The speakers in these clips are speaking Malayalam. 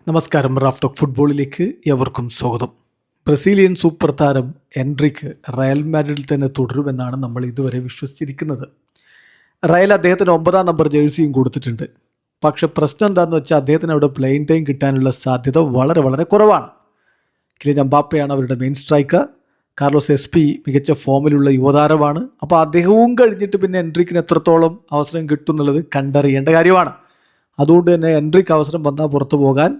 നമസ്കാരം. റാഫ് ടോക്ക് ഫുട്ബോളിലേക്ക് എവർക്കും സ്വാഗതം. ബ്രസീലിയൻ സൂപ്പർ താരം എൻട്രിക്ക് റയൽ മാഡ്രിഡിൽ തന്നെ തുടരുമെന്നാണ് നമ്മൾ ഇതുവരെ വിശ്വസിച്ചിരിക്കുന്നത്. റയൽ അദ്ദേഹത്തിന് 9-ാം നമ്പർ ജേഴ്സിയും കൊടുത്തിട്ടുണ്ട്. പക്ഷേ പ്രശ്നം എന്താണെന്ന് വെച്ചാൽ അദ്ദേഹത്തിന് അവിടെ പ്ലേയിങ് ടൈം കിട്ടാനുള്ള സാധ്യത വളരെ വളരെ കുറവാണ്. കിലിയൻ എംബാപ്പയാണ് അവരുടെ മെയിൻ സ്ട്രൈക്കർ. കാർലോസ് എസ്പി മികച്ച ഫോമിലുള്ള യുവതാരമാണ്. അപ്പോൾ അദ്ദേഹവും കഴിഞ്ഞിട്ട് പിന്നെ എൻട്രിക്കിന് എത്രത്തോളം അവസരം കിട്ടും എന്നുള്ളത് കണ്ടറിയേണ്ട കാര്യമാണ്. അതുകൊണ്ട് തന്നെ എൻട്രിക്ക് അവസരം വന്നാൽ പുറത്തു പോകാൻ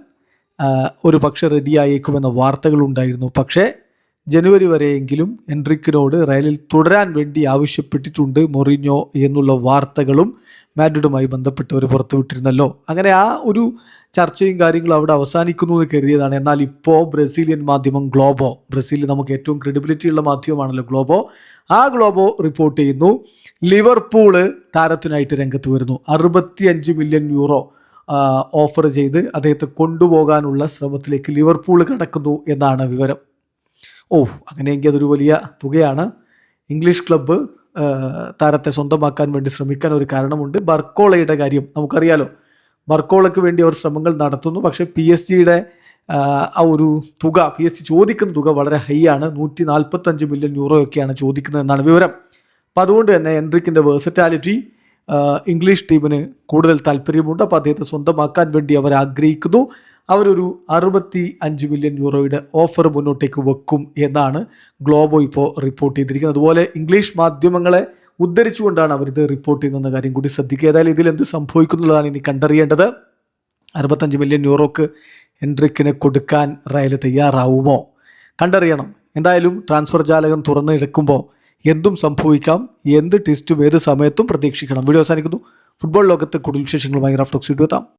ഒരു പക്ഷേ റെഡിയായേക്കുമെന്ന വാർത്തകളുണ്ടായിരുന്നു. പക്ഷേ ജനുവരി വരെയെങ്കിലും എൻട്രിക്കിനോട് റയലിൽ തുടരാൻ വേണ്ടി ആവശ്യപ്പെട്ടിട്ടുണ്ട് മൊറീഞ്ഞോ എന്നുള്ള വാർത്തകളും മാഡ്രിഡുമായി ബന്ധപ്പെട്ടവർ പുറത്തുവിട്ടിരുന്നല്ലോ. അങ്ങനെ ആ ഒരു ചർച്ചയും കാര്യങ്ങളും അവിടെ അവസാനിക്കുന്നു എന്ന് കരുതിയതാണ്. എന്നാൽ ഇപ്പോൾ ബ്രസീലിയൻ മാധ്യമം ഗ്ലോബോ, ബ്രസീലിൽ നമുക്ക് ഏറ്റവും ക്രെഡിബിലിറ്റി ഉള്ള മാധ്യമമാണല്ലോ ഗ്ലോബോ, ആ ഗ്ലോബോ റിപ്പോർട്ട് ചെയ്യുന്നു ലിവർപൂള് താരത്തിനായിട്ട് രംഗത്ത് വരുന്നു. 65 മില്യൺ യൂറോ ഓഫർ ചെയ്ത് അദ്ദേഹത്തെ കൊണ്ടുപോകാനുള്ള ശ്രമത്തിലേക്ക് ലിവർപൂൾ കടക്കുന്നു എന്നാണ് വിവരം. അങ്ങനെയെങ്കിൽ അതൊരു വലിയ തുകയാണ്. ഇംഗ്ലീഷ് ക്ലബ്ബ് താരത്തെ സ്വന്തമാക്കാൻ വേണ്ടി ശ്രമിക്കാൻ ഒരു കാരണമുണ്ട്. ബർക്കോളയുടെ കാര്യം നമുക്കറിയാലോ. ബർക്കോളയ്ക്ക് വേണ്ടി അവർ ശ്രമങ്ങൾ നടത്തുന്നു. പക്ഷേ PSG-യുടെ ആ ഒരു തുക, PSG ചോദിക്കുന്ന തുക വളരെ ഹൈ ആണ്. 145 മില്യൺ യൂറോയൊക്കെയാണ് ചോദിക്കുന്നത് എന്നാണ് വിവരം. അപ്പോൾ അതുകൊണ്ട് തന്നെ എൻട്രിക്കിൻ്റെ വേഴ്സറ്റാലിറ്റി ഇംഗ്ലീഷ് ടീമിന് കൂടുതൽ താല്പര്യമുണ്ട്. അപ്പോൾ അദ്ദേഹത്തെ സ്വന്തമാക്കാൻ വേണ്ടി അവർ ആഗ്രഹിക്കുന്നു. അവരൊരു 65 മില്യൺ യൂറോയുടെ ഓഫർ മുന്നോട്ടേക്ക് വെക്കും എന്നാണ് ഗ്ലോബോ ഇപ്പോൾ റിപ്പോർട്ട് ചെയ്തിരിക്കുന്നത്. അതുപോലെ ഇംഗ്ലീഷ് മാധ്യമങ്ങളെ ഉദ്ധരിച്ചുകൊണ്ടാണ് അവരിത് റിപ്പോർട്ട് ചെയ്യുന്ന കാര്യം കൂടി ശ്രദ്ധിക്കുക. ഏതായാലും ഇതിലെന്ത് സംഭവിക്കുന്നുള്ളതാണ് ഇനി കണ്ടറിയേണ്ടത്. 65 മില്യൺ യൂറോക്ക് എൻട്രിക്കിനെ കൊടുക്കാൻ റയൽ തയ്യാറാവുമോ കണ്ടറിയണം. എന്തായാലും ട്രാൻസ്ഫർ ജാലകം തുറന്നെടുക്കുമ്പോൾ എന്തും സംഭവിക്കാം. എന്ത് ടെസ്റ്റും ഏത് സമയത്തും പ്രതീക്ഷിക്കണം. വീഡിയോ അവസാനിക്കുന്നു. ഫുട്ബോൾ ലോകത്ത് കൂടുതൽ വിശേഷങ്ങളുമായി റാഫ് ടോക്സ് വീഡിയോ എത്താം.